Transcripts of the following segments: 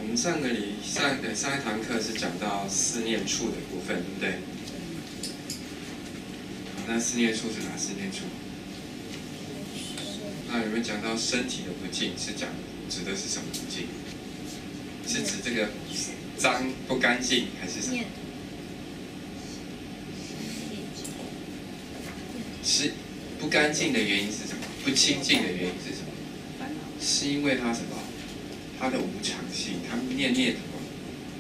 我们上一堂课是讲到四念处的部分，对不对？好，那四念处是哪四念处？那有没有讲到身体的不净？是指的是什么不净？是指这个脏不干净，还是什么？是不干净的原因是什么？不清净的原因是什么？是因为它什么？它的无常性，它念头，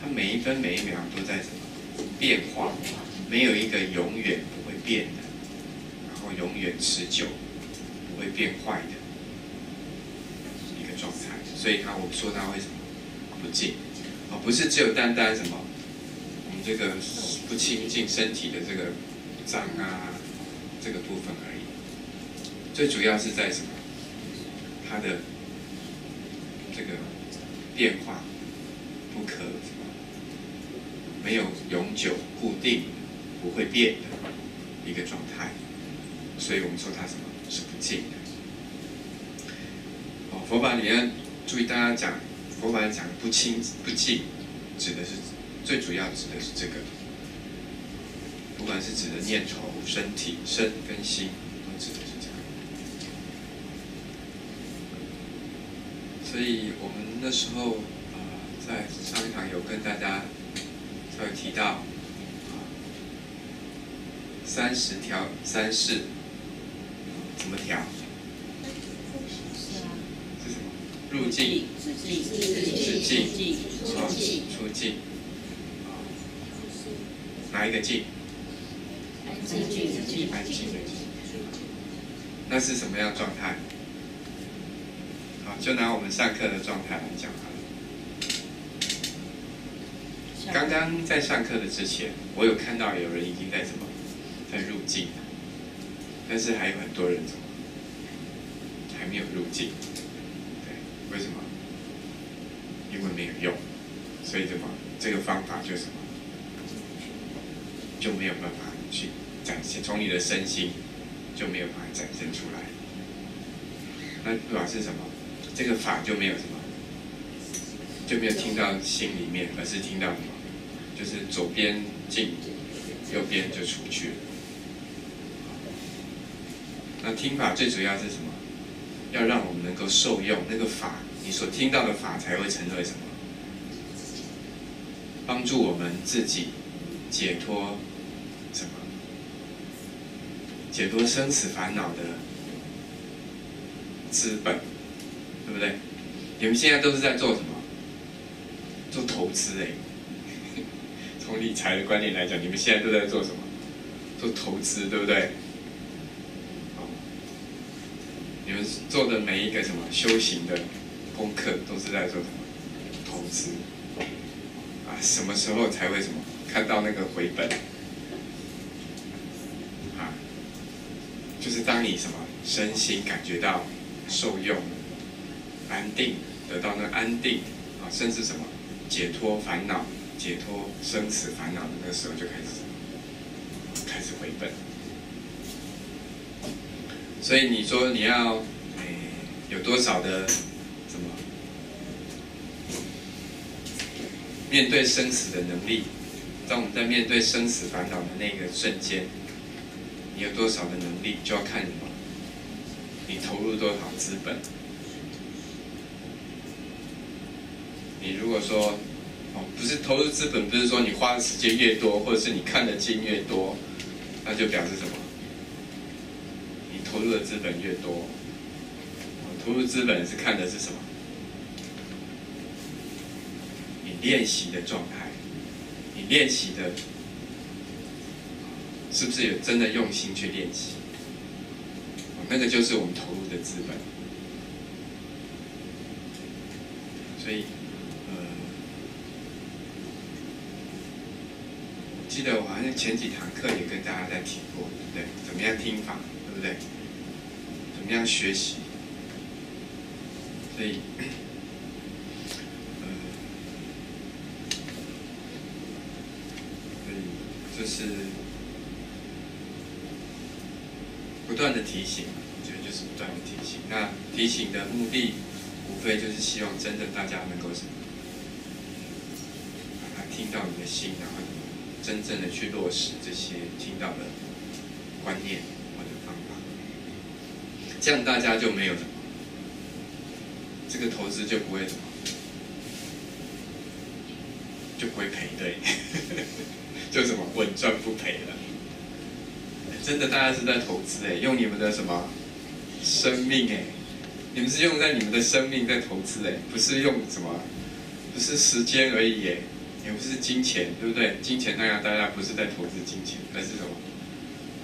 它每一分每一秒都在什么变化，没有一个永远不会变的，然后永远持久，不会变坏的一个状态。所以我们说它为什么不净？不是只有单单什么我们这个不清净身体的这个脏啊这个部分而已，最主要是在什么？它的这个变化不可什么，没有永久固定不会变的一个状态，所以我们说它什么是不净的。佛法里面注意大家讲，佛法讲不清不净，指的是最主要指的是这个，不管是指的念头、身体、身跟心，都指的是这个。所以我们那时候在上一堂有跟大家稍微提到30条3事怎么调？是什么？入境、止境、出境。哪一个境？安静的境。那是什么样的状态？好，就拿我们上课的状态来讲好了。刚刚在上课的之前，我有看到有人已经在什么，在入境了，但是还有很多人怎么还没有入境？对，为什么？因为没有用，所以这个方法就什么就没有办法去展现，从你的身心就没有办法展现出来。那表示什么？这个法就没有什么，就没有听到心里面，而是听到什么？就是左边进，右边就出去了。那听法最主要是什么？要让我们能够受用那个法，你所听到的法才会成为什么？帮助我们自己解脱什么？解脱生死烦恼的资本，对不对？你们现在都是在做什么？做投资从理财的观念来讲，你们现在都在做什么？做投资，对不对？你们做的每一个什么修行的功课，都是在做什么？投资。什么时候才会什么看到那个回本？就是当你什么身心感觉到受用、安定，得到那安定甚至什么解脱烦恼、解脱生死烦恼的那个时候，就开始回本。所以你说你要有多少的什么面对生死的能力？当我们在面对生死烦恼的那个瞬间，你有多少的能力，就要看什么？你投入多少资本？你如果说不是投入资本，不是说你花的时间越多，或者是你看的经越多，那就表示什么？你投入的资本越多。投入资本是看的是什么？你练习的状态，你练习的是不是有真的用心去练习？那个就是我们投入的资本。所以，我记得我好像前几堂课也跟大家在提过，对不对？怎么样听法，对不对？怎么样学习？所以，就是不断的提醒，我觉得就是不断的提醒。那提醒的目的，无非就是希望真的大家能够什么，听到你的心，然后真正的去落实这些听到的观念或者方法，这样大家就没有什么，这个投资就不会什么，就不会赔，对，就什么稳赚不赔了。真的，大家是在投资哎，用你们的什么生命哎，你们是用在你们的生命在投资哎，不是用什么，不是时间而已哎，也不是金钱，对不对？金钱那样大家不是在投资金钱，而是什么？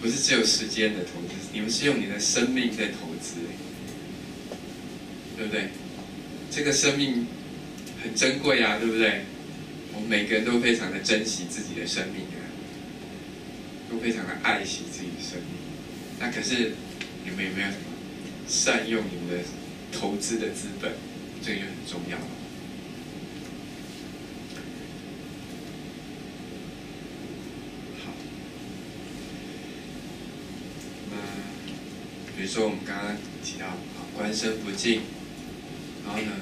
不是只有时间的投资，你们是用你的生命在投资哎，对不对？这个生命很珍贵啊，对不对？我们每个人都非常的珍惜自己的生命啊，都非常的爱惜自己的生命。那可是你们有没有什么善用你们的投资的资本？这个就很重要了。好，那比如说我们刚刚提到，观身不净，然后呢？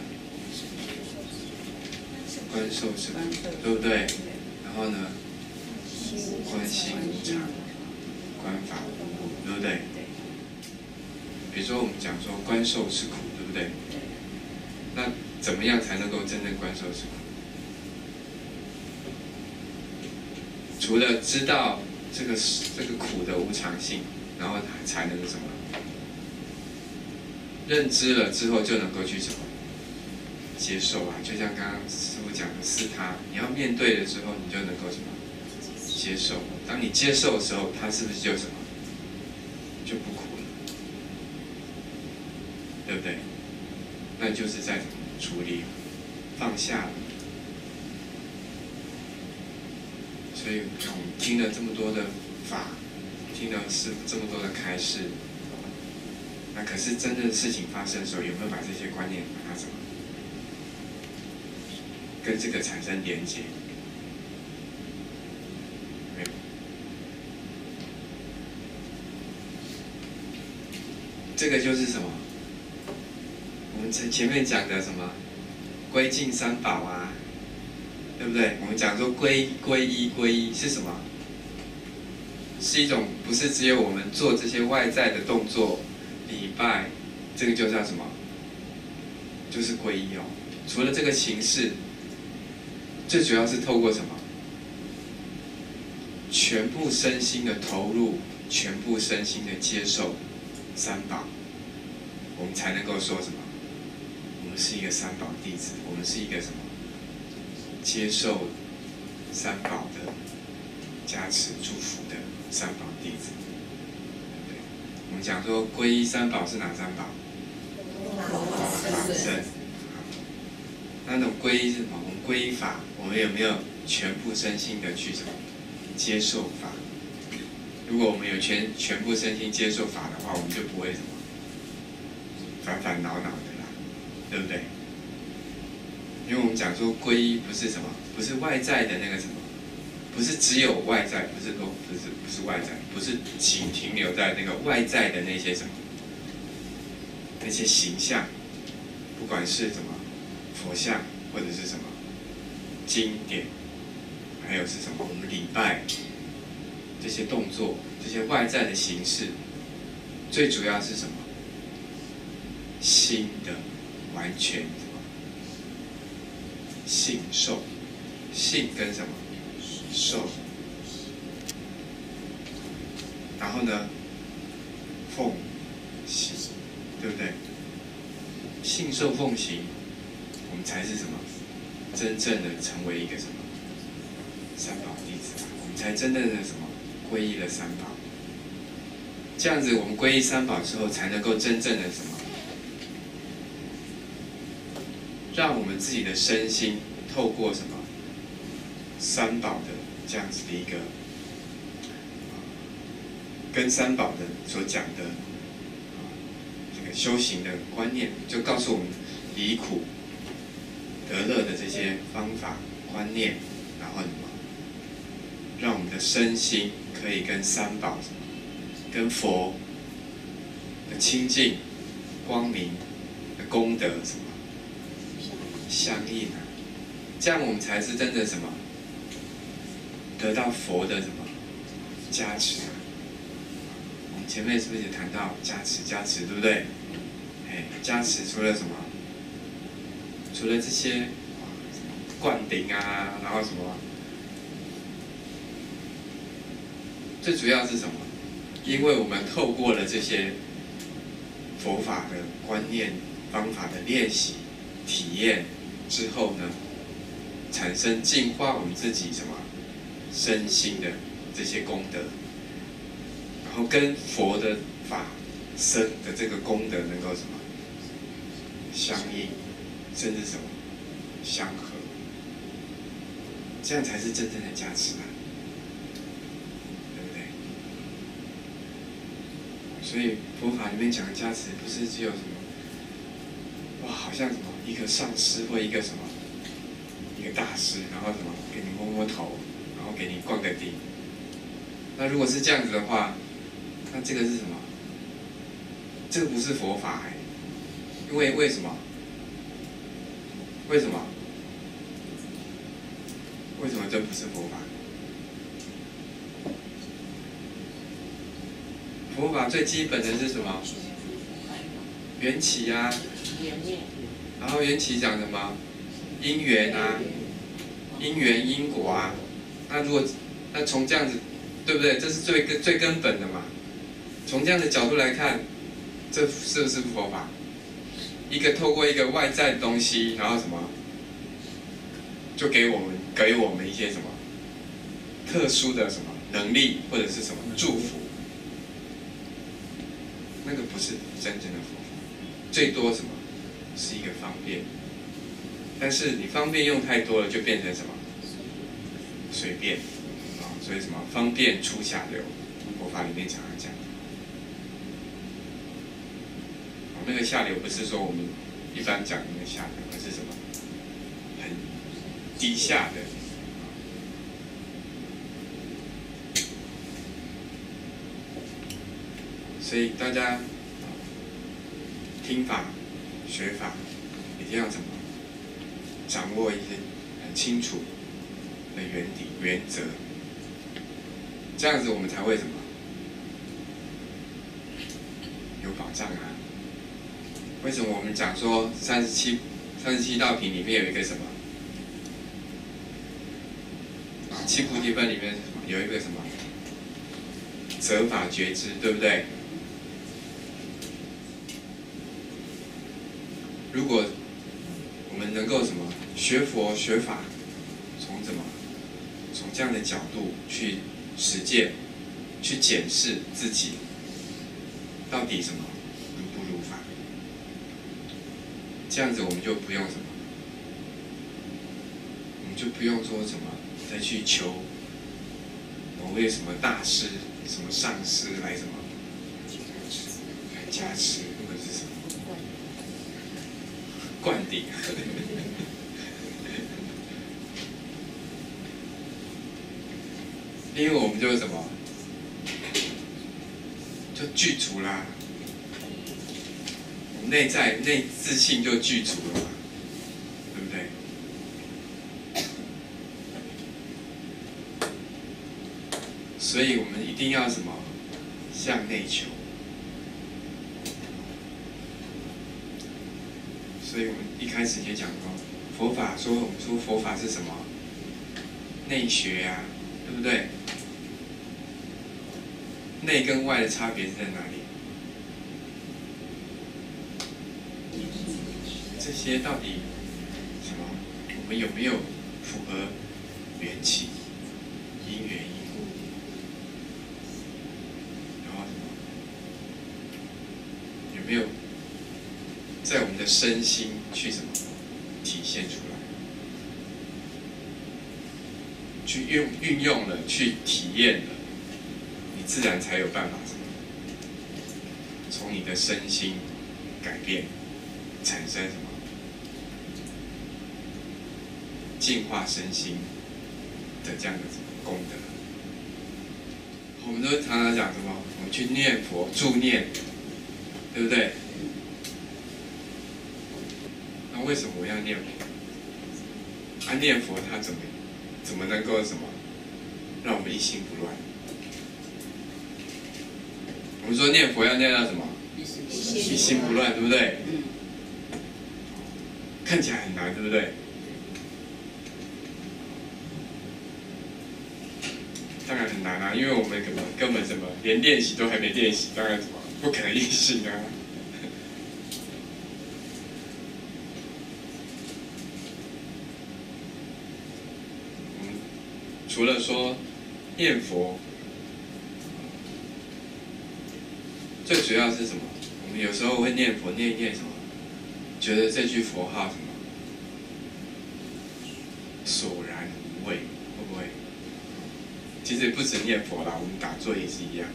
观受是苦，对不对？然后呢，观心无常，观法无我，对不对？比如说我们讲说观受是苦，对不对？那怎么样才能够真正观受是苦？除了知道这个苦的无常性，然后才能什么？认知了之后就能够去什么？接受啊，就像刚刚师父讲的是他，你要面对的时候，你就能够什么接受。当你接受的时候，他是不是就什么就不苦了，对不对？那就是在处理放下了。所以我们听了这么多的法，听了师父这么多的开示，那可是真正的事情发生的时候，有没有把这些观念把它什么？跟这个产生连结，没有。这个就是什么？我们前面讲的什么归敬三宝啊，对不对？我们讲说皈依是什么？是一种不是只有我们做这些外在的动作礼拜，这个就叫什么？就是皈依哦。除了这个形式。最主要是透过什么？全部身心的投入，全部身心的接受三宝，我们才能够说什么？我们是一个三宝弟子，我们是一个什么？接受三宝的加持祝福的三宝弟子，对不对？我们讲说皈依三宝是哪三宝？身。那种皈依是什么？我们皈依法，我们有没有全部身心的去什么接受法？如果我们有全部身心接受法的话，我们就不会什么烦恼的啦，对不对？因为我们讲说皈依不是什么，不是外在的那个什么，不是只有外在，不是外在，不是仅停留在那个外在的那些什么那些形象，不管是什么。佛像或者是什么经典，还有是什么我们礼拜这些动作，这些外在的形式，最主要是什么？心的完全什么？信受，信跟什么？受。然后呢？奉行，对不对？信受奉行。我们才是什么？真正的成为一个什么三宝弟子，我们才真正的什么皈依了三宝。这样子，我们皈依三宝之后，才能够真正的什么，让我们自己的身心透过什么三宝的这样子的一个跟三宝的所讲的这个修行的观念，就告诉我们离苦得乐的这些方法观念，然后什么，让我们的身心可以跟三宝什么，跟佛的清净、光明的功德什么相应啊，这样我们才是真的什么得到佛的什么加持啊？我们前面是不是也谈到加持，对不对？哎，加持除了什么？除了这些灌顶啊，然后什么？最主要是什么？因为我们透过了这些佛法的观念、方法的练习、体验之后呢，产生净化我们自己什么身心的这些功德，然后跟佛的法身的这个功德能够什么相应，甚至什么相合，这样才是真正的加持啊，对不对？所以佛法里面讲的加持，不是只有什么哇，好像什么一个上师或一个什么一个大师，然后什么给你摸摸头，然后给你灌个顶。那如果是这样子的话，那这个是什么？这个不是佛法哎，因为为什么？为什么？为什么这不是佛法？佛法最基本的是什么？缘起啊，然后缘起讲什么？因缘啊，因缘因果啊。那从这样子，对不对？这是最根本的嘛。从这样的角度来看，这是不是佛法？一个透过一个外在的东西，然后什么，就给我们一些什么特殊的什么能力，或者是什么祝福，那个不是真正的佛法，最多什么是一个方便，但是你方便用太多了，就变成什么随便啊，所以什么方便出下流，佛法里面常常讲。那个下流不是说我们一般讲的那个下流，而是什么很低下的。所以大家听法、学法，一定要怎么掌握一些很清楚的原则，这样子我们才会什么有保障啊。为什么我们讲说37道品里面有一个什么？七菩提分里面是什么？有一个什么？择法觉知，对不对？如果我们能够什么学佛学法，从这样的角度去实践，去检视自己到底什么如不如法。这样子我们就不用什么，我们就不用说什么再去求某位什么大师、什么上师来什么来加持，或者是什么灌顶。因为我们就是什么，就具足啦。内自信就具足了嘛，对不对？所以我们一定要什么向内求。所以我们一开始也讲过，佛法我们说佛法是什么？内学呀，对不对？内跟外的差别是在哪里？这些到底什么？我们有没有符合缘起、因缘因果？然后什么？有没有在我们的身心去什么体现出来？去运用了，去体验了，你自然才有办法什么？从你的身心改变，产生什么？净化身心的这样的功德。我们都常常讲什么？我们去念佛、助念，对不对？那为什么我要念佛？念佛它怎么能够什么让我们一心不乱。我们说念佛要念到什么？一心不乱，对不对？看起来很难，对不对？当然很难啊，因为我们根本什么连练习都还没练习，当然什么不可能一心啊。除了说念佛，最主要是什么？我们有时候会念佛，念一念什么？觉得这句佛号什么索然无味，会不会？其实不止念佛啦，我们打坐也是一样。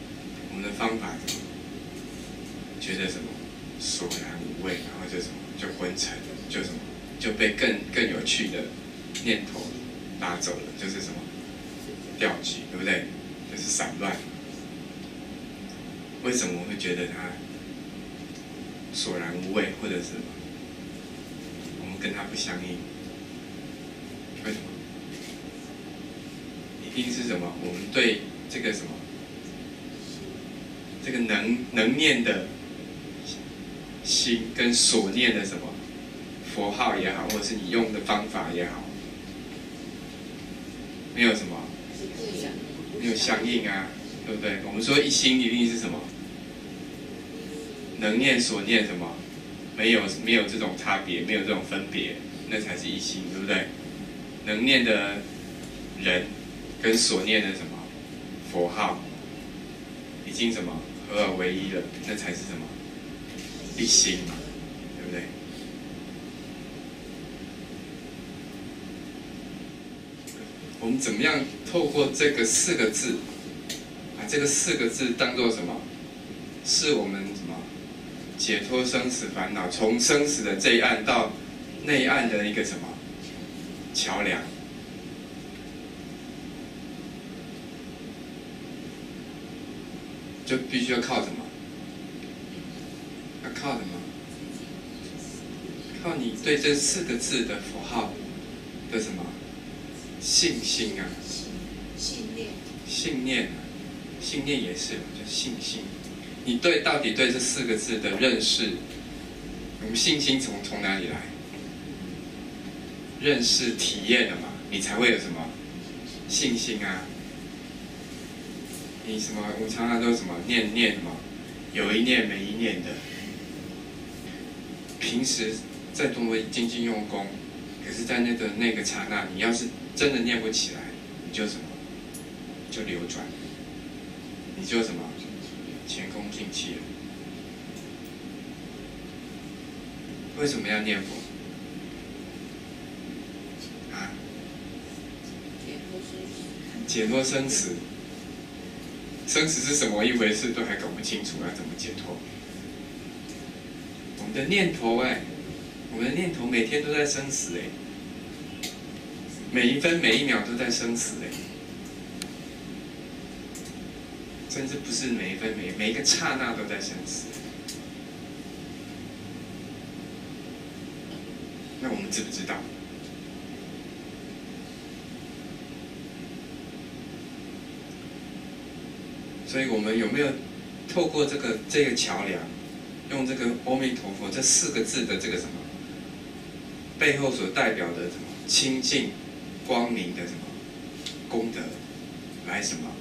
我们的方法什么？觉得什么索然无味，然后就什么就昏沉了，就什么就被更有趣的念头拉走了，就是什么掉举，对不对？就是散乱。为什么我会觉得它索然无味，或者是什么？我们跟它不相应，为什么？一定是什么？我们对这个什么，这个能念的心跟所念的什么佛号也好，或者是你用的方法也好，没有什么，没有相应啊，对不对？我们说一心一定是什么？能念所念什么？没有这种差别，没有这种分别，那才是一心，对不对？能念的人跟所念的什么佛号，已经什么合而为一了，那才是什么一心嘛，对不对？我们怎么样透过这个4个字，把这个4个字当作什么？是我们什么解脱生死烦恼，从生死的这一岸到那一岸的一个什么桥梁？就必须要靠什么？要靠什么？靠你对这4个字的符号的什么信心啊？信念啊，信念也是，就信心。你到底对这4个字的认识，我们信心从哪里来？认识体验了嘛，你才会有什么信心啊？你什么？我们常常都什么念什么，有一念没一念的。平时再多么精进用功，可是，在那个刹那，你要是真的念不起来，你就什么，就流转，你就什么前功尽弃了。为什么要念佛？啊？解脱生死。生死是什么一回事，都还搞不清楚，要怎么解脱？我们的念头我们的念头每天都在生死每一分每一秒都在生死甚至不是每一分每一个刹那都在生死。那我们知不知道？所以我们有没有透过这个桥梁，用这个阿弥陀佛这4个字的这个什么背后所代表的什么清净光明的什么功德，来什么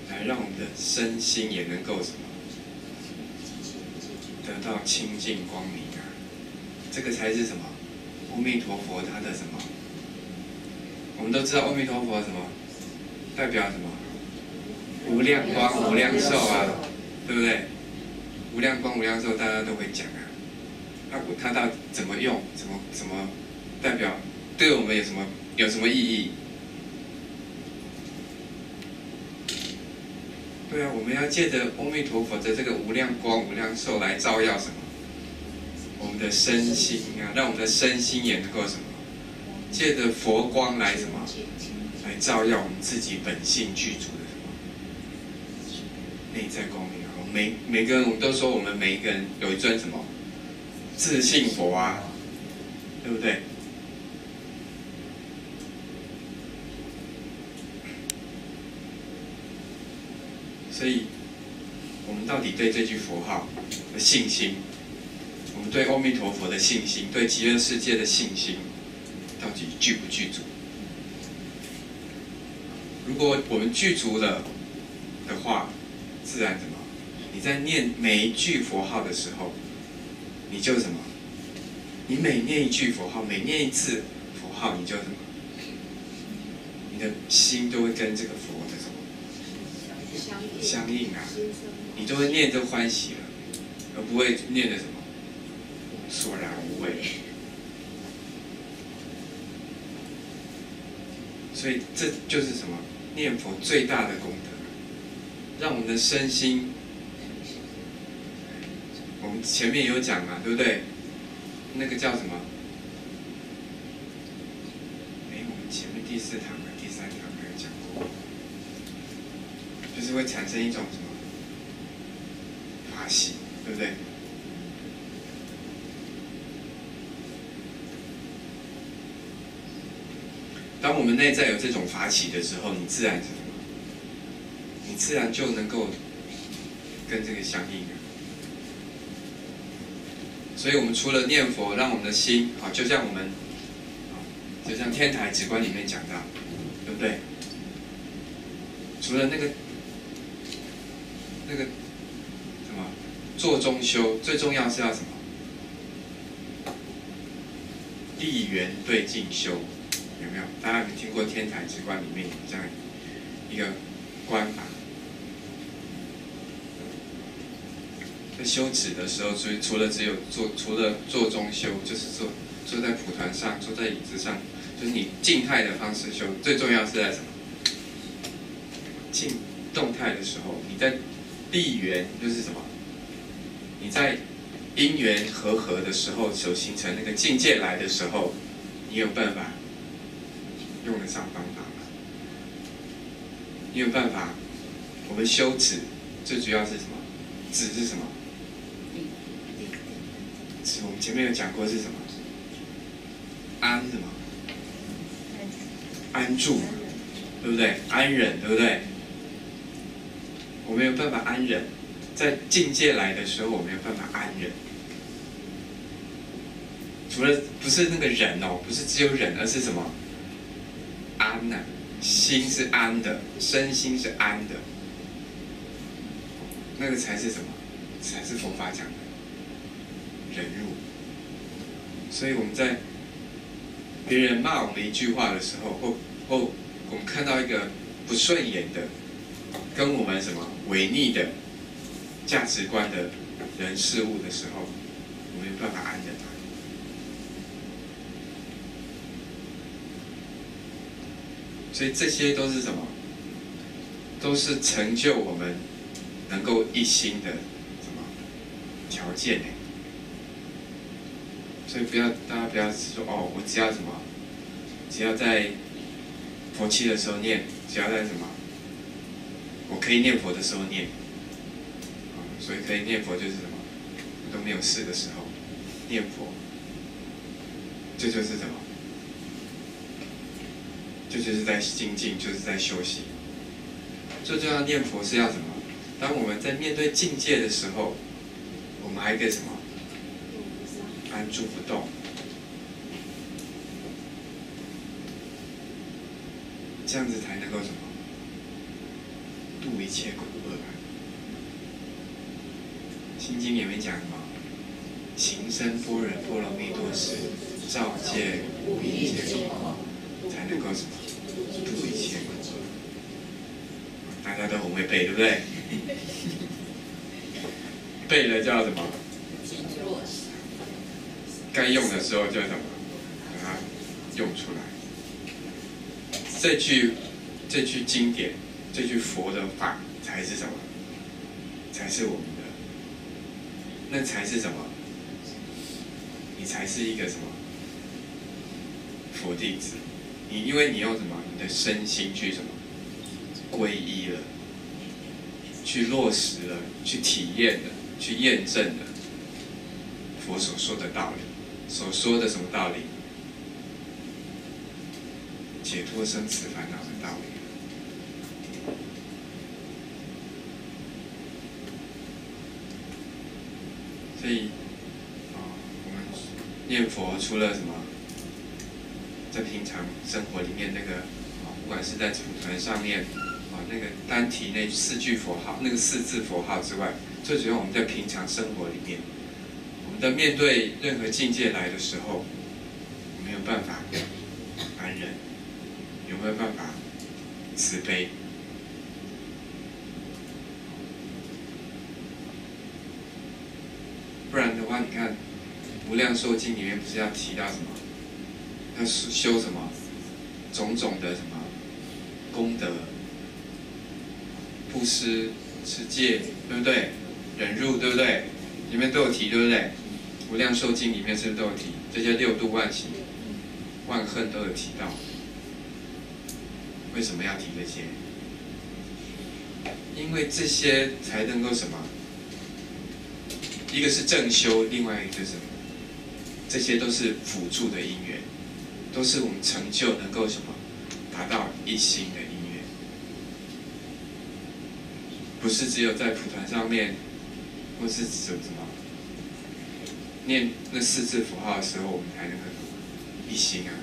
来让我们的身心也能够什么得到清净光明啊？这个才是什么阿弥陀佛他的什么？我们都知道阿弥陀佛什么代表什么？无量光、无量寿啊，对不对？无量光、无量寿，大家都会讲啊。它到底怎么用？怎么代表？对我们有什么意义？对啊，我们要借着阿弥陀佛的这个无量光、无量寿来照耀什么？我们的身心啊，让我们的身心也能够什么？借着佛光来什么？来照耀我们自己本性具足的。内在光明啊！每个人，我们都说我们每一个人有一尊什么自性佛啊，对不对？所以，我们到底对这句佛号的信心，我们对阿弥陀佛的信心，对极乐世界的信心，到底具不具足？如果我们具足了的话，自然什么？你在念每一句佛号的时候，你就什么？你每念一句佛号，每念一次佛号，你就什么？你的心都会跟这个佛的什么相应啊？你都会念着欢喜了，而不会念的什么索然无味。所以这就是什么？念佛最大的功德，让我们的身心，我们前面有讲嘛，对不对？那个叫什么？我们前面第4堂和第3堂还有讲过，就是会产生一种什么法喜，对不对？当我们内在有这种法喜的时候，你自然什么？你自然就能够跟这个相应了。所以我们除了念佛，让我们的心好，就像天台止观里面讲到，对不对？除了那个什么做中修，最重要是要什么？立缘对境修，有没有？大家有没有听过天台止观里面有这样一个观法？在修止的时候，除了做中修，就是坐在蒲团上，坐在椅子上，就是你静态的方式修。最重要是在什么？动态的时候，你在立缘就是什么？你在因缘和的时候所形成那个境界来的时候，你有办法用得上方法吗？你有办法？我们修止最主要是什么？止是什么？我们前面有讲过是什么？安什么？安住，对不对？安忍，对不对？我们有办法安忍，在境界来的时候，我们有办法安忍。除了不是那个忍哦，不是只有忍，而是什么？安呐、心是安的，身心是安的，那个才是什么？才是佛法讲的忍辱。所以我们在别人骂我们一句话的时候，或我们看到一个不顺眼的，跟我们什么违逆的价值观的人事物的时候，我们有办法安忍他。所以这些都是什么？都是成就我们能够一心的什么条件呢？所以大家不要说哦，我只要什么，只要在佛七的时候念，只要在什么，我可以念佛的时候念，所以可以念佛就是什么，都没有事的时候念佛，这就是什么？这就是在精进，就是在修行。最重要念佛是要什么？当我们在面对境界的时候，我们还可以什么？安住不动，这样子才能够什么？度一切苦厄。心经里面讲什么？行深般若波罗蜜多时，照见五蕴皆空，才能够什么？度一切苦厄。大家都很会背，对不对？背了叫什么？该用的时候就什么，把它用出来。这句经典，这句佛的法才是什么？才是我们的，那才是什么？你才是一个什么佛弟子？因为你用什么？你的身心去什么皈依了，去落实了，去体验了，去验证了佛所说的道理。所说的什么道理？解脱生死烦恼的道理。所以我们念佛除了什么，在平常生活里面那个不管是在组团上面那个单提那4句佛号，那个4字佛号之外，最主要我们在平常生活里面，我们在面对任何境界来的时候，我们有办法安忍，有没有办法慈悲？不然的话，你看《无量寿经》里面不是要提到什么？要修什么？种种的什么功德？布施、持戒，对不对？忍辱，对不对？里面都有提，对不对？《无量寿经》里面是不是都有提？这些6度万行、万恨都有提到。为什么要提这些？因为这些才能够什么？一个是正修，另外一个就是什么？这些都是辅助的因缘，都是我们成就能够什么？达到一心的因缘。不是只有在普团上面，或是什么念那4字符号的时候，我们才能够一心啊。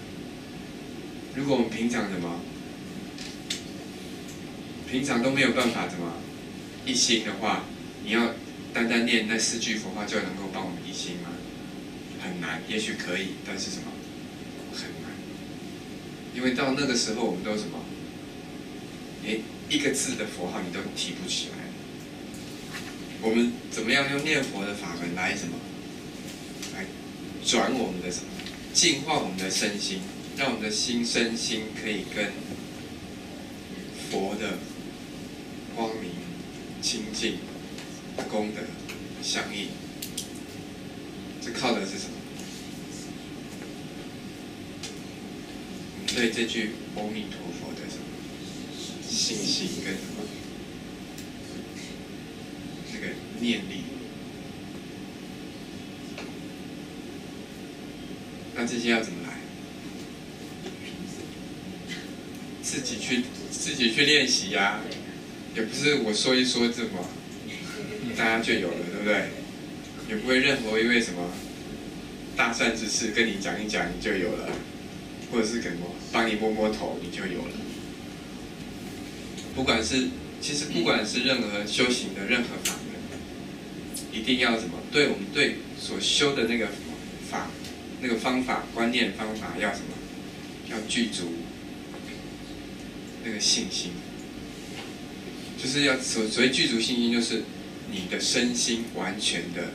如果我们平常什么，平常都没有办法怎么一心的话，你要单单念那4句佛号就能够帮我们一心吗？很难，也许可以，但是什么很难，因为到那个时候我们都什么，连一个字的佛号你都提不起来。我们怎么样用念佛的法门来什么，来转我们的什么，净化我们的身心，让我们的身心可以跟佛的光明、清净、功德相应。这靠的是什么？我们对这句阿弥陀佛的什么信心跟什么这个念力。那这些要怎么来？自己去练习呀，也不是我说一说这么，大家就有了，对不对？也不会任何一位什么大善之士跟你讲一讲你就有了，或者是什么帮你摸摸头你就有了。其实不管是任何修行的任何法门，一定要什么？对我们对所修的那个法、那个方法、观念方法要什么？要具足那个信心，就是要所谓具足信心，就是你的身心完全的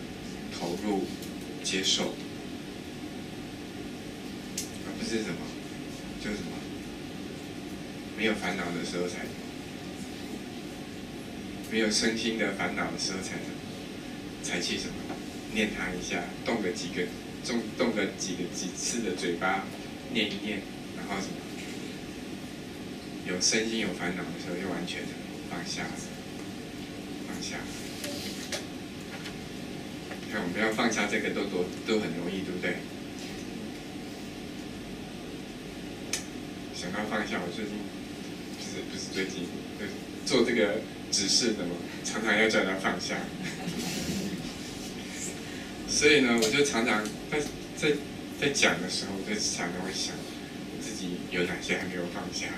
投入、接受，而不是什么，就是什么，没有烦恼的时候没有身心的烦恼的时候才去什么，念它一下，动个几次的嘴巴，念一念，然后什么，有身心有烦恼的时候，就完全放下。看我们要放下这个都很容易，对不对？想到放下，我最近不是最近，做这个指示的嘛，常常要叫他放下。所以呢，我就常常在讲的时候，就常常会想自己有哪些还没有放下。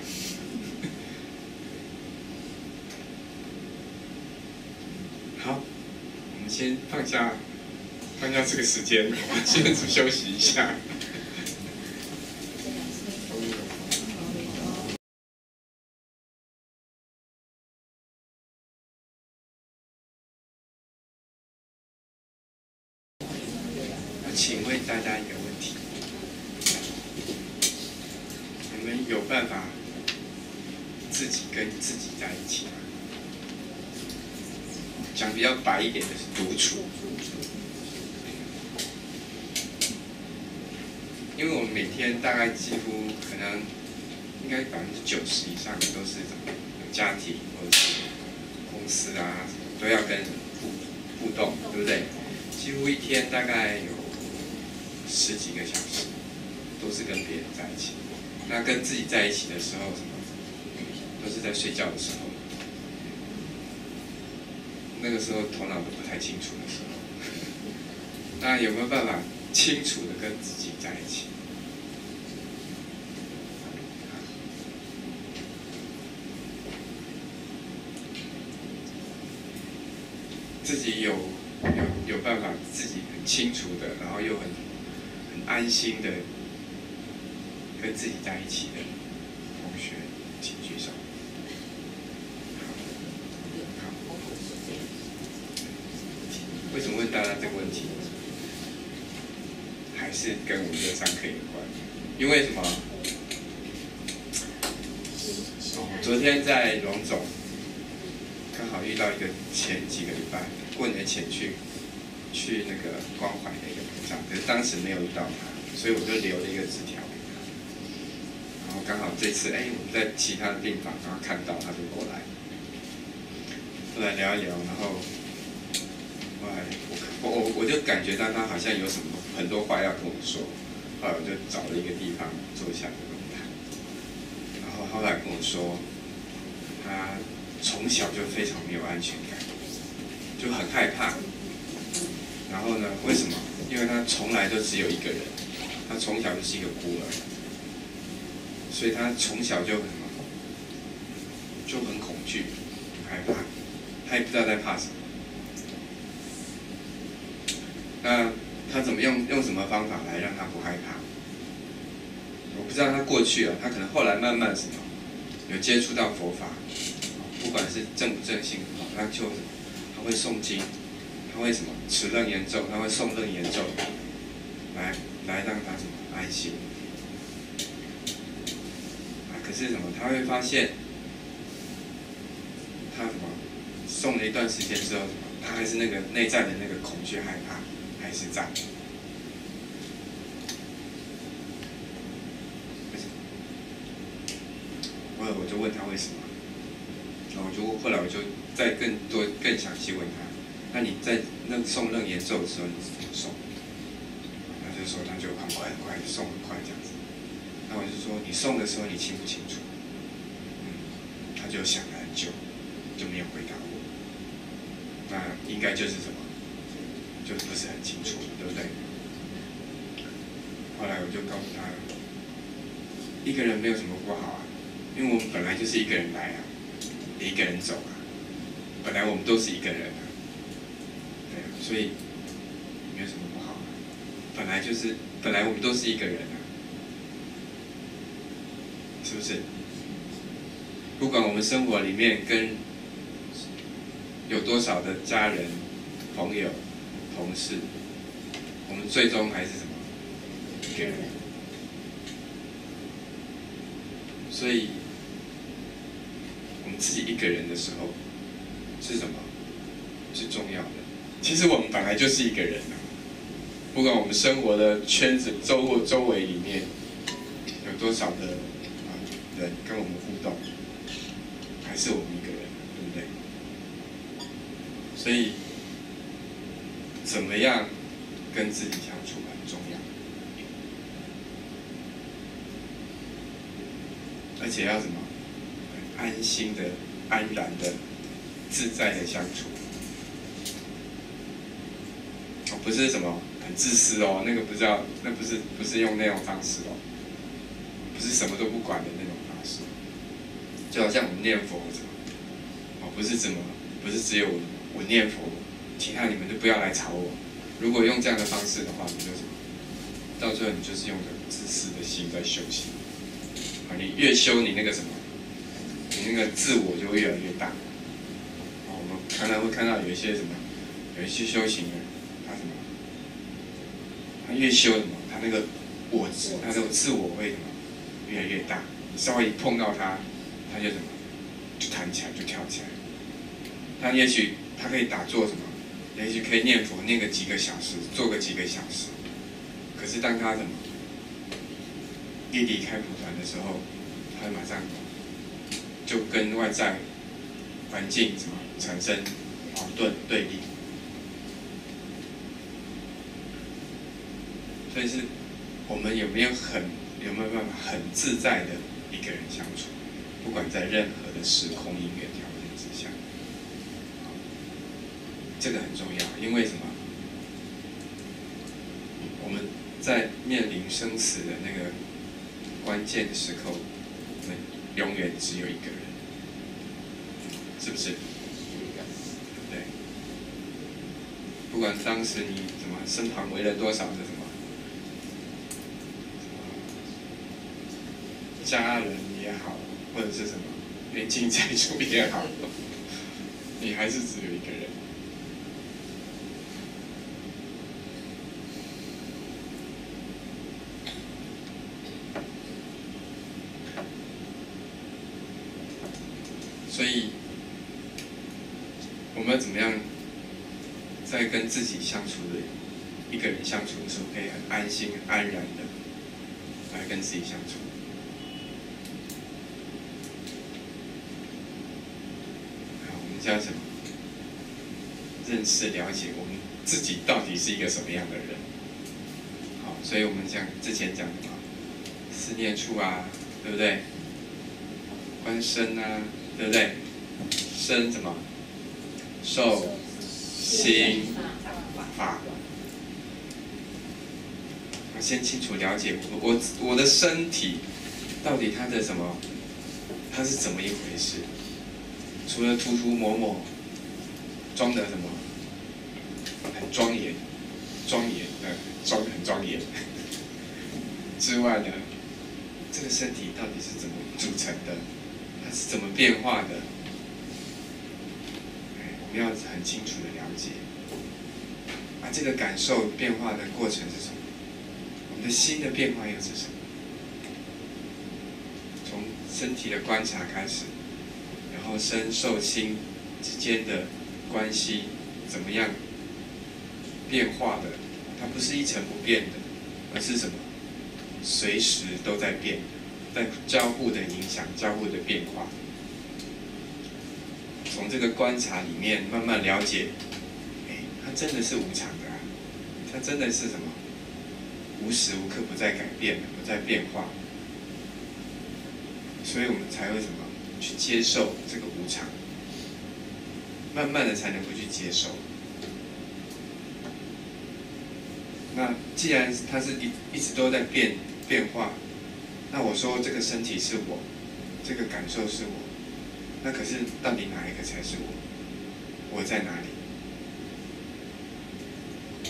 好，我们先放下这个时间，先休息一下。请问大家一个问题：你们有办法自己跟自己在一起吗？讲比较白一点的是独处，因为我们每天大概几乎可能应该90%以上都是家庭或者是公司啊，都要跟互动，对不对？几乎一天大概有10几个小时都是跟别人在一起。那跟自己在一起的时候，都是在睡觉的时候。那个时候头脑都不太清楚的时候，那有没有办法清楚的跟自己在一起？自己有办法，自己很清楚的，然后又很安心的跟自己在一起的同学，请举手。为什么问大家这个问题？还是跟我们的上课有关？因为什么？昨天在龙总刚好遇到一个前几个礼拜过年前去那个关怀的一个菩萨，可是当时没有遇到他，所以我就留了一个纸条给他。然后刚好这次我们在其他的病房，然后看到他就过来，后来聊一聊，然后后来我就感觉到他好像有什么很多话要跟我说，后来我就找了一个地方坐下跟他谈，然后后来跟我说，他从小就非常没有安全感，就很害怕。然后呢，为什么？因为他从来都只有一个人，他从小就是一个孤儿，所以他从小就很恐惧，很害怕，他也不知道在怕什么。那他怎么用什么方法来让他不害怕？我不知道他过去他可能后来慢慢有接触到佛法，不管是正不正信他会诵经，他会持楞严咒，他会诵楞严咒，来让他安心。可是他会发现，他诵了一段时间之后他还是那个内在的那个恐惧害怕还是在。我就问他为什么，然后后来我就再更详细问他，那你在诵楞严咒的时候你是怎么诵？他就说他就很快诵很快这样子。那我就说你诵的时候你清不清楚？他就想了很久，就没有回答我。那应该就是什么？就不是很清楚，对不对？后来我就告诉他，一个人没有什么不好啊。因为我们本来就是一个人来也一个人走本来我们都是一个人对所以没有什么不好本来我们都是一个人是不是？不管我们生活里面跟有多少的家人、朋友、同事，我们最终还是什么？一个人。所以我们自己一个人的时候是什么？是重要的。其实我们本来就是一个人不管我们生活的圈子、周围里面有多少的人跟我们互动，还是我们一个人，对不对？所以怎么样跟自己相处很重要，而且要什么？安心的、安然的、自在的相处。不是什么很自私那个不是用那种方式不是什么都不管的那种方式。就好像我们念佛不是只有我念佛，其他你们就不要来吵我。如果用这样的方式的话，你就到最后你就是用着自私的心在修行。你越修你那个你那个自我就会越来越大。我们常常会看到有一些修行人，他越修他那个他那个自我会越来越大。你稍微一碰到他就就弹起来，就跳起来。他也许他可以打坐也许可以念佛念个几个小时，做个几个小时。可是当他一离开蒲团的时候，他马上就跟外在环境产生矛盾对立。所以是我们有没有办法很自在的一个人相处，不管在任何的时空因缘条件之下，这个很重要。因为什么？在面临生死的那个关键的时候，我们永远只有一个人，是不是？对。不管当时你什么身旁围了多少的什么家人也好，或者是什么冤亲债主也好，你还是只有一个人。所以，我们要怎么样在跟自己相处的一个人相处的时候，可以很安心、安然的来跟自己相处？好，我们叫什么？认识、了解我们自己到底是一个什么样的人。好，所以我们之前讲的嘛，思念处啊，对不对？观身啊。对不对？身什么？受、心、法。先清楚了解我的身体到底它的什么？它是怎么一回事？除了涂涂抹抹，装的什么？很庄严，装得很庄严之外呢，这个身体到底是怎么组成的？它是怎么变化的？我们要很清楚的了解。这个感受变化的过程是什么？我们的心的变化又是什么？从身体的观察开始，然后身受心之间的关系怎么样变化的？它不是一成不变的，而是什么？随时都在变的。在交互的影响、交互的变化，从这个观察里面慢慢了解，它真的是无常的啊，它真的是什么？无时无刻不在改变、不在变化，所以我们才会什么？去接受这个无常，慢慢的才能够去接受。那既然它是一直都在变化。那我说这个身体是我，这个感受是我，那可是到底哪一个才是我？我在哪里？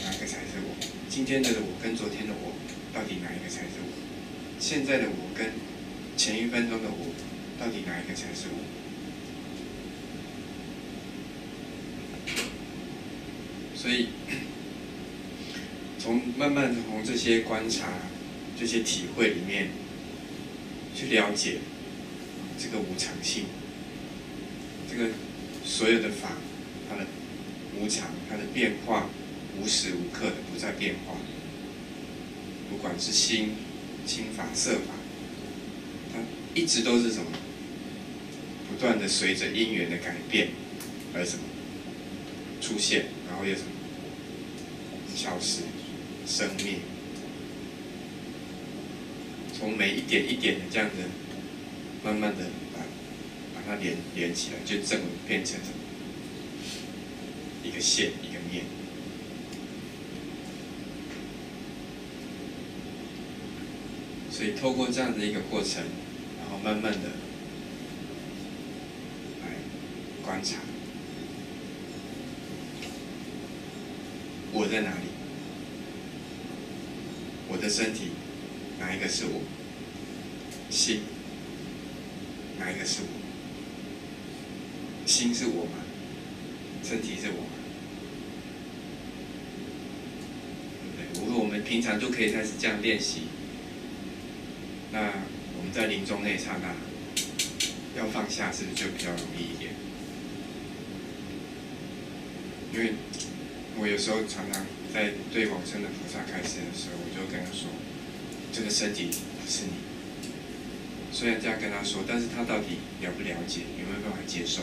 哪一个才是我？今天的我跟昨天的我，到底哪一个才是我？现在的我跟前1分钟的我，到底哪一个才是我？所以，慢慢从这些观察、这些体会里面。去了解这个无常性，这个所有的法，它的无常，它的变化，无时无刻的不在变化。不管是心、心法、色法，它一直都是什么？不断的随着因缘的改变而什么出现，然后又什么消失、生灭。从每一点一点的这样的，慢慢的把它连起来，就正变成什么？一个线，一个面。所以透过这样的一个过程，然后慢慢的来观察，我在哪里？我的身体。哪一个是我？心，哪一个是我？心是我吗？身体是我吗？对不对？如果我们平常就可以开始这样练习，那我们在临终那一刹那，要放下是不是就比较容易一点？因为我有时候常常在对往生的菩萨开示的时候，我就跟他说。这个身体不是你，虽然这样跟他说，但是他到底了不了解，有没有办法接受？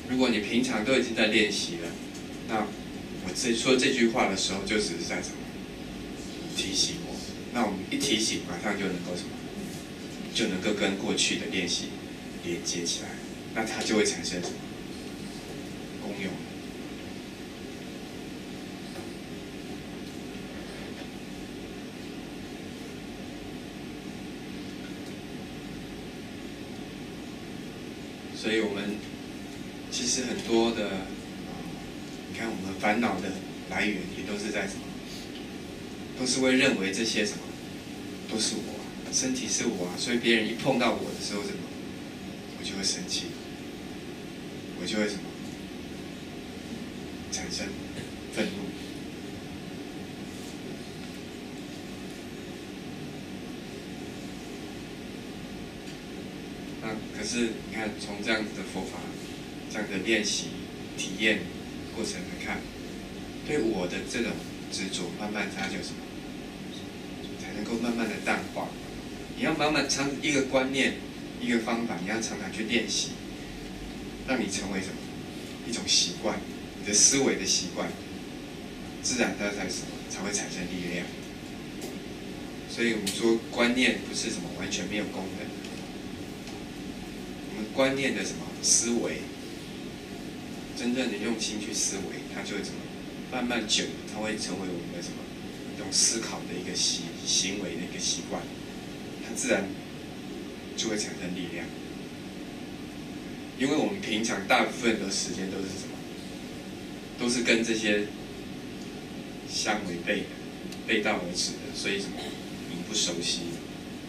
如果你平常都已经在练习了，那我说这句话的时候，就只是在什么提醒我？那我们一提醒，马上就能够什么？就能够跟过去的练习连接起来，那它就会产生什么功用？所以我们其实很多的，你看我们烦恼的来源也都是在什么？都是会认为这些什么都是我啊，身体是我啊，所以别人一碰到我的时候，什么我就会生气，我就会什么产生愤怒。那可是你看，从这样子的佛法、这样的练习、体验过程来看，对我的这种执着，慢慢它就什么，才能够慢慢的淡化。你要慢慢一个观念、一个方法，你要常常去练习，让你成为什么一种习惯，你的思维的习惯，自然它才会产生力量。所以我们说观念不是什么完全没有功能，我们观念的什么思维，真正的用心去思维，它就会怎么慢慢久，它会成为我们的什么一种思考的一个行为的一个习惯，它自然就会产生力量。因为我们平常大部分的时间都是什么，都是跟这些相违背的、背道而驰的，所以什么你不熟悉，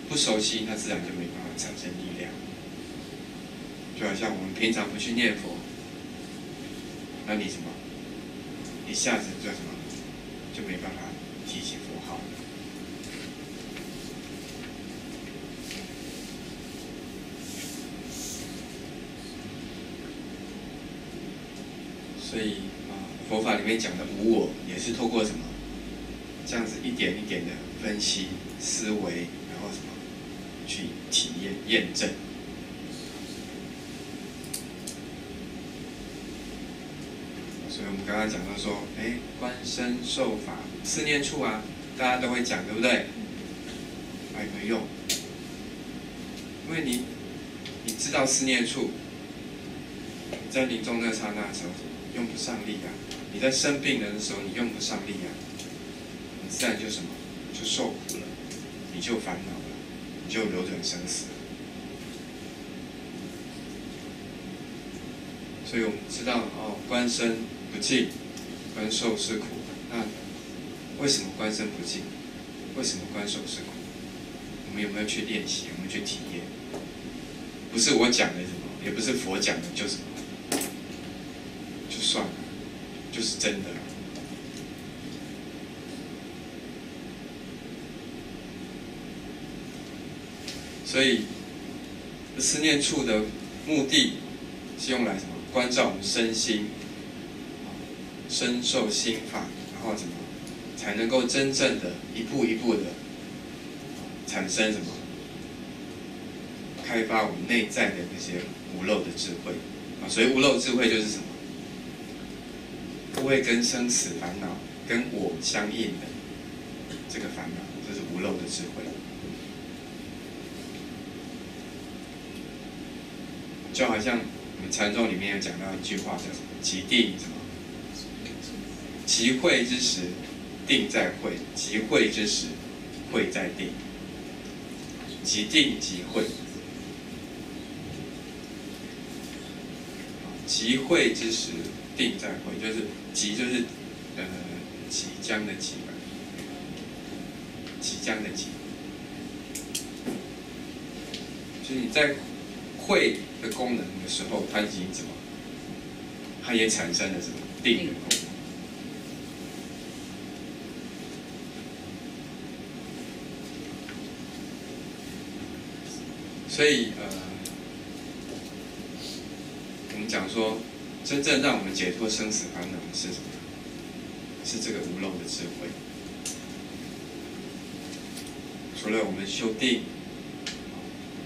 不熟悉，它自然就没办法产生力量。就好像我们平常不去念佛，那你什么，一下子就什么，就没办法提起佛号。所以佛法里面讲的无我，也是透过什么，这样子一点一点的分析、思维，然后什么，去体验、验证。所以我们刚刚讲到说，观身受法四念处啊，大家都会讲，对不对？有没有用？因为你知道四念处，你在临终那刹那的时候用不上力啊，你在生病的时候你用不上力啊，你自然就什么就受苦了，你就烦恼了，你就流转生死了。所以我们知道观身不净，观受是苦。那为什么观身不净？为什么观受是苦？我们有没有去练习？有没有去体验？不是我讲的什么，也不是佛讲的就什么，就算了，就是真的。所以思念处的目的是用来什么？关照我们身心，身受心法，然后什么才能够真正的一步一步的产生什么？开发我们内在的那些无漏的智慧啊，所以无漏智慧就是什么？不会跟生死烦恼跟我相应的这个烦恼，这是无漏的智慧。就好像我们禅宗里面有讲到一句话叫什么？即定什么？即慧之时，定在慧；即慧之时，慧在定。即定即慧。即慧之时，定在慧，就是即就是即将的即吧，即将的即，就是你在慧的功能的时候，它已经怎么？它也产生了什么定的功能？所以我们讲说，真正让我们解脱生死烦恼的是什么？是这个无漏的智慧。除了我们修定，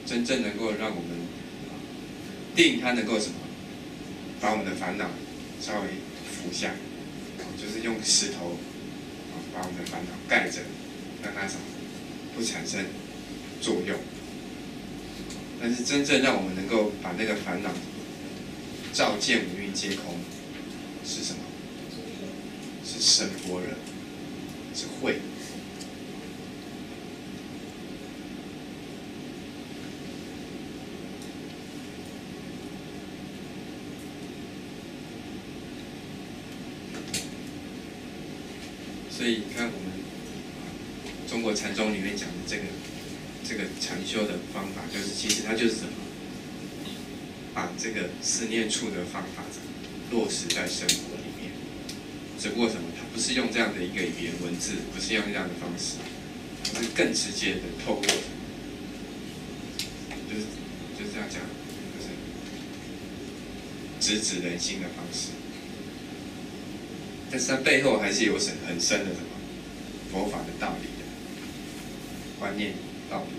真正能够让我们定，它能够什么？把我们的烦恼稍微服下，就是用石头把我们的烦恼盖着，让它什么不产生作用。但是真正让我们能够把那个烦恼照见五蕴皆空，是什么？是生般若，是慧。所以你看我们中国禅宗里面讲的这个禅修的方法，就是其实它就是什么？把这个四念处的方法落实在生活里面。只不过什么？它不是用这样的一个语言文字，不是用这样的方式，它是更直接的透过什么？就是这样讲，就是直指人心的方式。但是它背后还是有很深的什么佛法的道理的观念道理。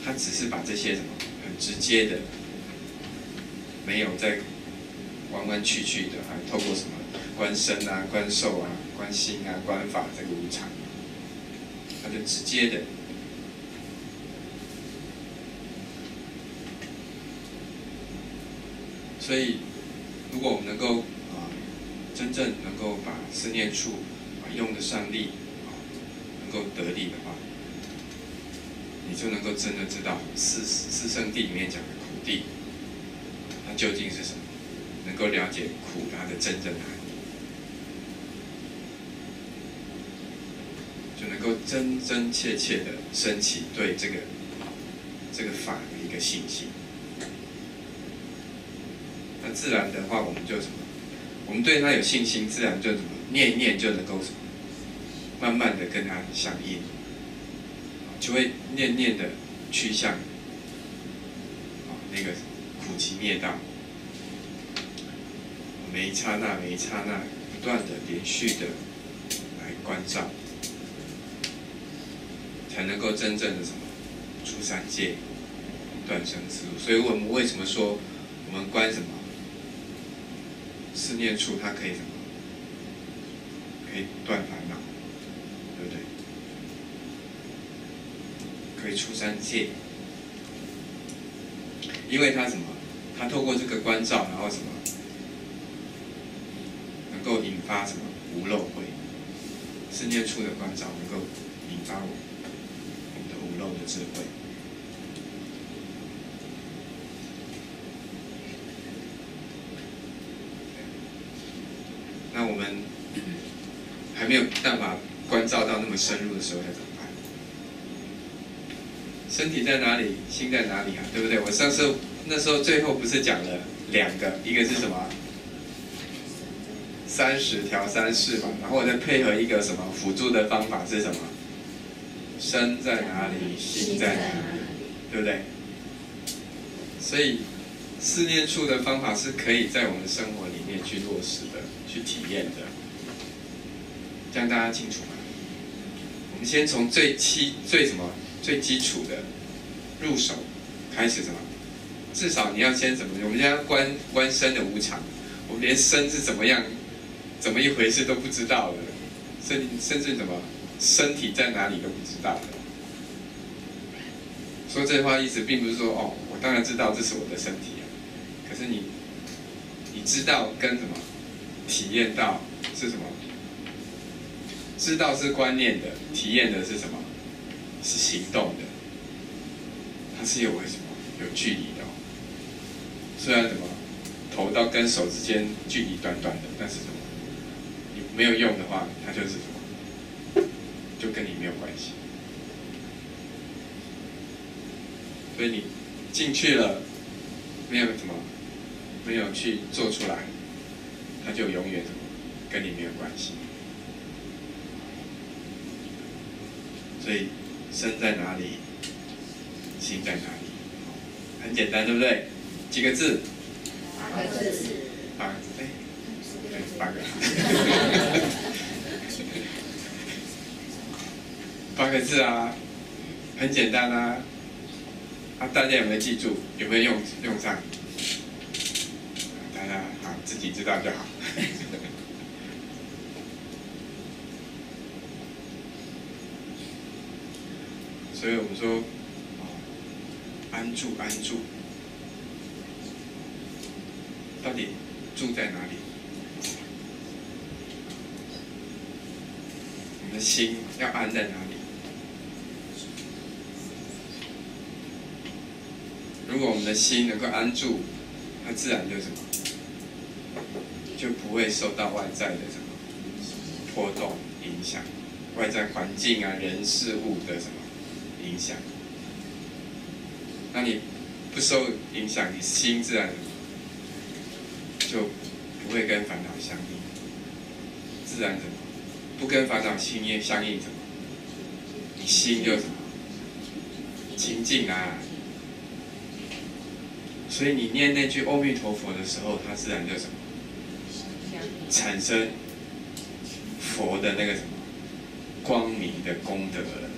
它只是把这些什么很直接的，没有再弯弯曲曲的，还透过什么观身啊、观受啊、观心啊、观法这个无常，它就直接的。所以，如果我们能够真正能够把四念处用得上力，能够得力的话，你就能够真的知道四圣谛里面讲的苦谛，它究竟是什么，能够了解苦它的真正含义，就能够真真切切的升起对这个法的一个信心。那自然的话，我们就什么？我们对它有信心，自然就什么念一念就能够什么，慢慢的跟它相应，就会念念的趋向那个苦集灭道。每一刹那，每一刹那，不断的连续的来关照，才能够真正的什么出三界，断生死路。所以我们为什么说我们观什么？四念处，它可以什么？可以断烦恼，对不对？可以出三界，因为它什么？它透过这个关照，然后什么？能够引发什么无漏慧？四念处的关照能够引发我们的无漏的智慧。那我们还没有办法关照到那么深入的时候，该怎么办？身体在哪里，心在哪里啊？对不对？我那时候最后不是讲了2个，一个是什么？30条3事嘛，然后我再配合一个什么辅助的方法是什么？身在哪里，心在哪里，对不对？所以四念处的方法是可以在我们生活里面去落实的。去体验的，这样大家清楚吗？我们先从最基础的入手开始，什么？至少你要先怎么？我们现在观身的无常，我们连身是怎么一回事都不知道的，甚至什么身体在哪里都不知道的。说这话意思并不是说哦，我当然知道这是我的身体啊，可是你知道跟什么？体验到是什么？知道是观念的，体验的是什么？是行动的。它是有什么？有距离的哦。虽然什么头到跟手之间距离短短的，但是什么？你没有用的话，它就是什么？就跟你没有关系。所以你进去了，没有什么，没有去做出来。它就永远跟你没有关系。所以身在哪里，心在哪里，很简单，对不对？几个字？8个字。8个。8个字啊，很简单啊。大家有没有记住？有没有用上？大家好，自己知道就好。所以我们说，安住，到底住在哪里？我们的心要安在哪里？如果我们的心能够安住，它自然就什么？就不会受到外在的什么波动。影响，外在环境啊、人事物的什么影响。那你不受影响，你心自然就不会跟烦恼相应，自然什么不跟烦恼相应什么，你心就什么清净啊。所以你念那句阿弥陀佛的时候，它自然就什么产生佛的那个什么光明的功德了。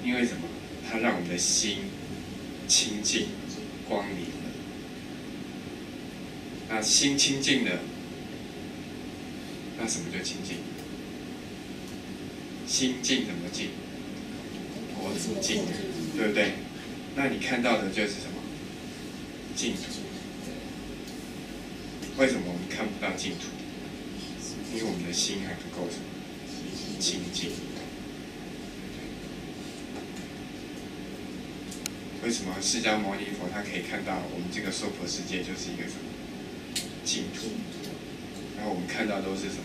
因为什么？它让我们的心清净光明了。那心清净了，那什么就清净？心净怎么净？佛子净，对不对？那你看到的就是什么？净土。为什么我们看不到净土？因为我们的心还不够什么清净。为什么释迦牟尼佛他可以看到我们这个娑婆世界就是一个什么净土？然后我们看到都是什么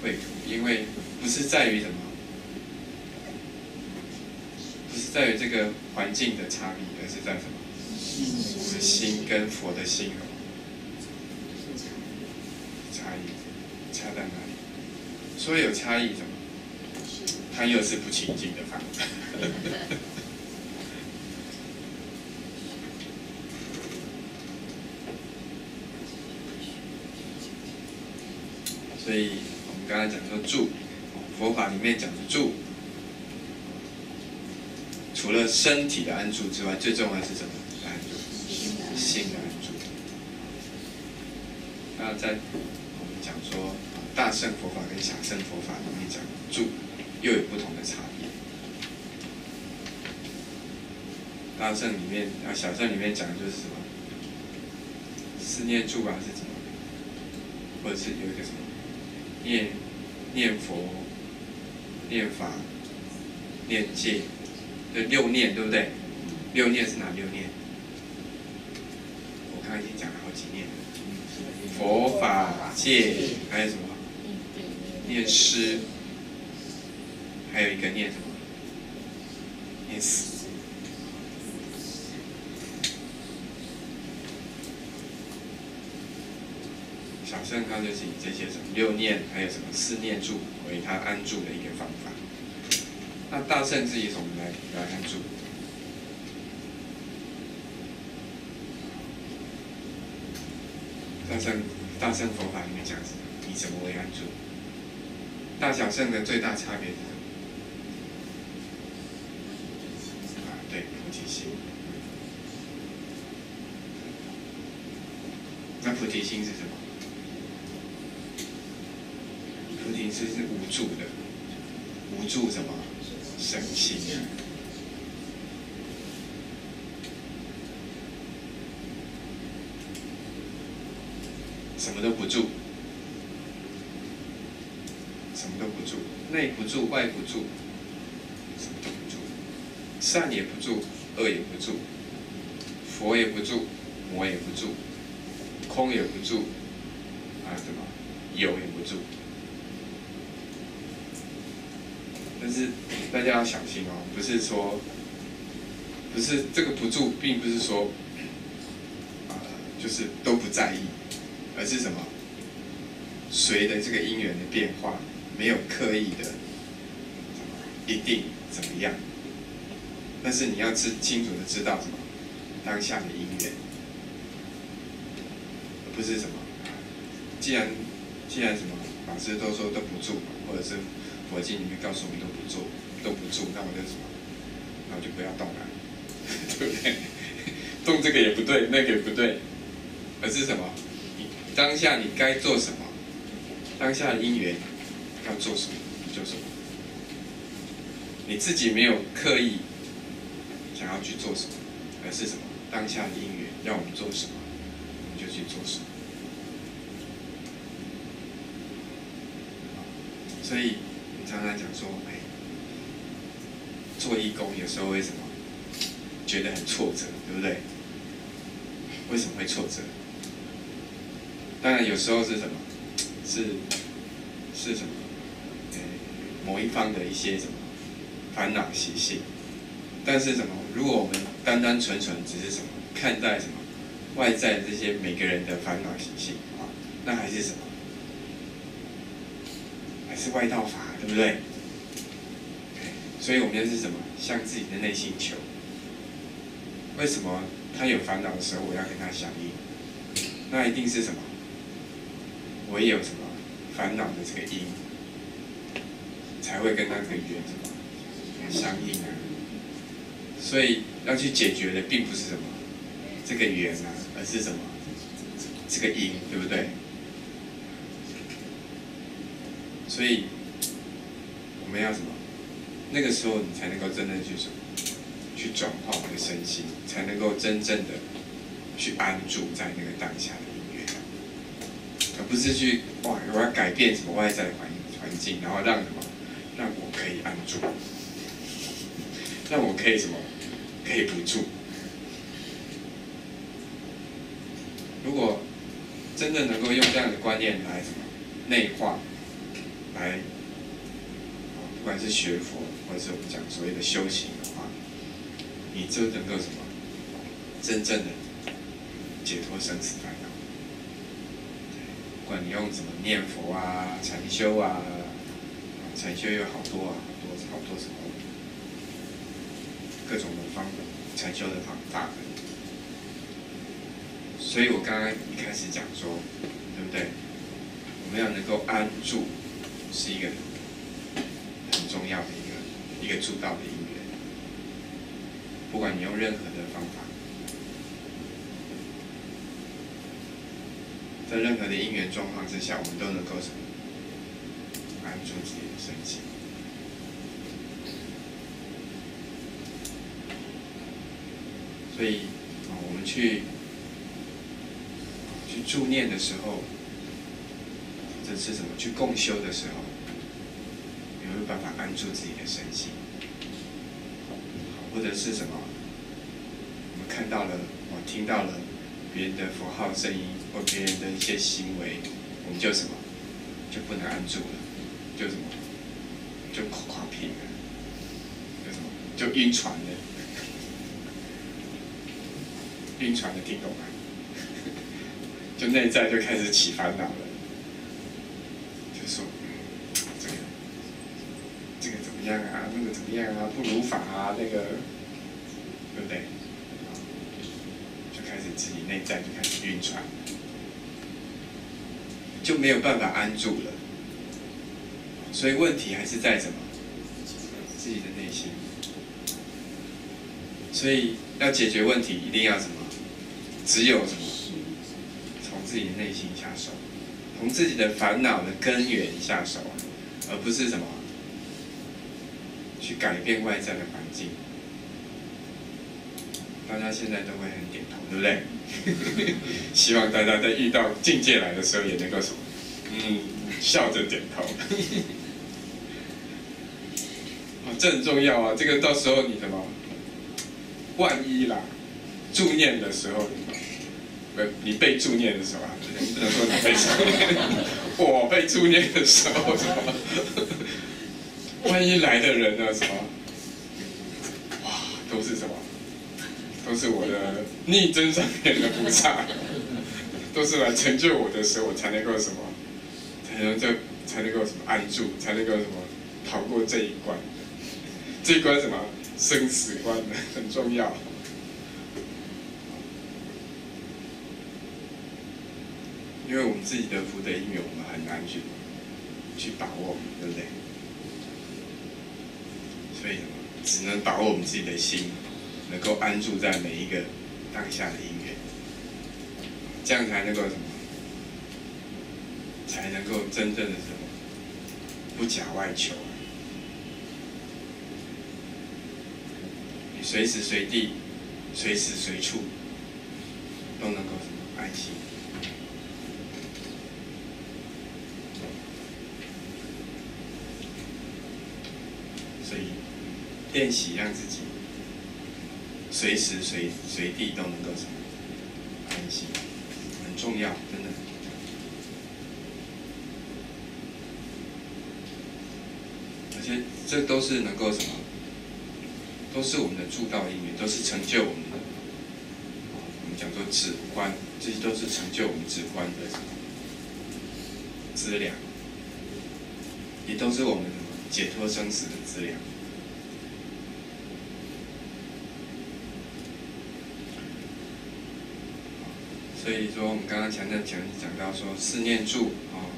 秽土？因为不是在于什么，不是在于这个环境的差异，而是在什么？我的心跟佛的心哦，差异差在哪里？说有差异什么？它又是不清净的方法。所以我们刚才讲说住，佛法里面讲的住，除了身体的安住之外，最重要的是什么？安住，心的安住。那在我们讲说大乘佛法跟小乘佛法里面讲住，又有不同的差别。大乘里面小乘里面讲的就是什么？思念住啊是什么？或者是有一个什么？念佛、念法、念戒，六念对不对？六念是哪六念？我刚才已经讲了好几念了。佛法戒，还有什么？念施，还有一个念什么？念死。小乘它就是以这些什么六念，还有什么四念住为它安住的一个方法。那大乘是以什么来安住？大乘佛法里面讲什么？以什么为安住？大小乘的最大差别是什么？对，菩提心。那菩提心是什么？菩提心是无住的，无住什么？生心啊。什么都不住，什么都不住，内不住，外不住，什么都不住，善也不住，恶也不住，佛也不住，魔也不住，空也不住，什么有也不住。但是大家要小心哦，不是这个不住，并不是说就是都不在意。而是什么？随着这个因缘的变化，没有刻意的一定怎么样，但是你要清楚的知道什么当下的因缘，而不是什么既然什么法师都说都不住，或者是佛经里面告诉我们都不住，那我就什么，那我就不要动了，对不对？动这个也不对，那个也不对，而是什么？当下你该做什么？当下的因缘要做什么，你就什么。你自己没有刻意想要去做什么，而是什么？当下的因缘要我们做什么，我们就去做什么。所以我们常常讲说，做义工有时候为什么觉得很挫折，对不对？为什么会挫折？当然，有时候是什么？是什么？某一方的一些什么烦恼习性。但是什么？如果我们单单纯纯只是什么看待什么外在这些每个人的烦恼习性啊，那还是什么？还是外道法，对不对？所以我们要是什么？向自己的内心求。为什么他有烦恼的时候，我要跟他响应？那一定是什么？我也有什么烦恼的这个因，才会跟那个缘什么相应啊。所以要去解决的并不是什么这个缘啊，而是什么这个因，对不对？所以我们要什么？那个时候你才能够真正去什么？去转化我们的身心，才能够真正的去安住在那个当下的因缘，而不是去哇，我要改变什么外在的环境，然后让什么，让我可以安住，让我可以什么，可以不住。如果真的能够用这样的观念来什么内化，来，不管是学佛，或者是我们讲所谓的修行的话，你就能够什么，真正的解脱生死烦恼。不管你用什么念佛啊、禅修啊，禅修有好多啊，好多什么各种的禅修的方法。所以我刚刚一开始讲说，对不对？我们要能够安住，是一个很重要的一个助道的因缘。不管你用任何的方法，在任何的因缘状况之下，我们都能够什么安住自己的身心。所以，我们去助念的时候，或者是什么去共修的时候，有没有办法安住自己的身心？或者是什么？我们看到了，听到了别人的佛号声音，或别人的一些行为，我们就什么，就不能安住了，就什么，就垮屏了，就什么，就晕船了。晕船的听懂吗？就内在就开始起烦恼了，就说，这个怎么样啊？那个怎么样啊？不如法啊，那个，对不对？就开始自己内在就开始晕船，就没有办法安住了。所以问题还是在什么？自己的内心。所以要解决问题，一定要什么？只有什么？从自己的内心下手，从自己的烦恼的根源下手，而不是什么去改变外在的环境。大家现在都会很点头，对不对？希望大家在遇到境界来的时候，也能够什么，笑着点头。这很重要啊！这个到时候你什么，万一啦，助念的时候。你被助念的时候啊，不能说你被助念，我被助念的时候，什么？万一来的人呢？什么？哇，都是什么？都是我的逆增上面的菩萨，都是来成就我的时候，我才能够什么？才能够什么安住，才能够什么逃过这一关。这一关什么？生死关很重要。因为我们自己的福德因缘，我们很难去把握，对不对？所以只能把握我们自己的心，能够安住在每一个当下的因缘，这样才能够什么？才能够真正的什么？不假外求。你随时随地、随时随处都能够什么安心。所以练习让自己随时随地都能够什么安心，很重要，真的。而这都是能够什么？都是我们的助道因缘，都是成就我们的。我们讲说止观，这些都是成就我们止观的资粮，也都是我们解脱生死的资粮。所以说，我们刚刚讲到说，四念住啊，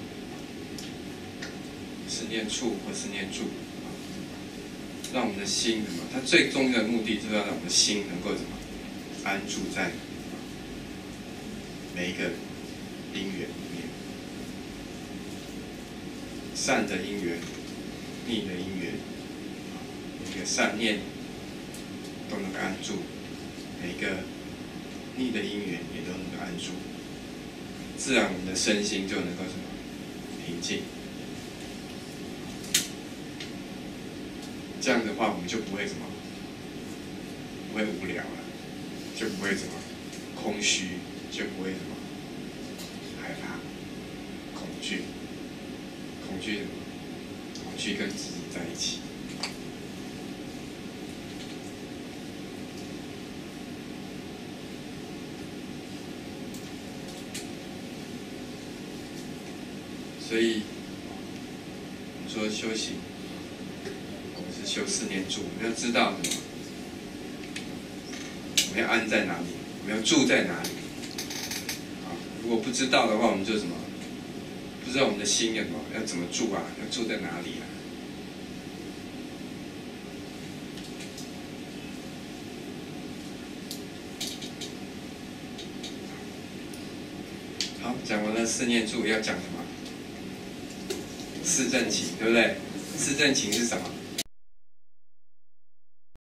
四念处或四念住啊，让我们的心什么？它最重要的目的就是要让我们的心能够什么？安住在每一个因缘里面，善的因缘、逆的因缘，每个善念都能够安住，每一个逆的因缘也都能够安住，自然我们的身心就能够什么平静。这样的话，我们就不会什么，不会无聊了，就不会什么空虚，就不会什么害怕、恐惧，恐惧什么？恐惧跟自己在一起。所以，我们说修行，我们是修四念住，我们要知道什么？我们要安在哪里？我们要住在哪里？啊，如果不知道的话，我们就什么？不知道我们的心有什么？要怎么住啊？要住在哪里啊？好，讲完了四念住，要讲什么？四正勤，对不对？四正勤是什么？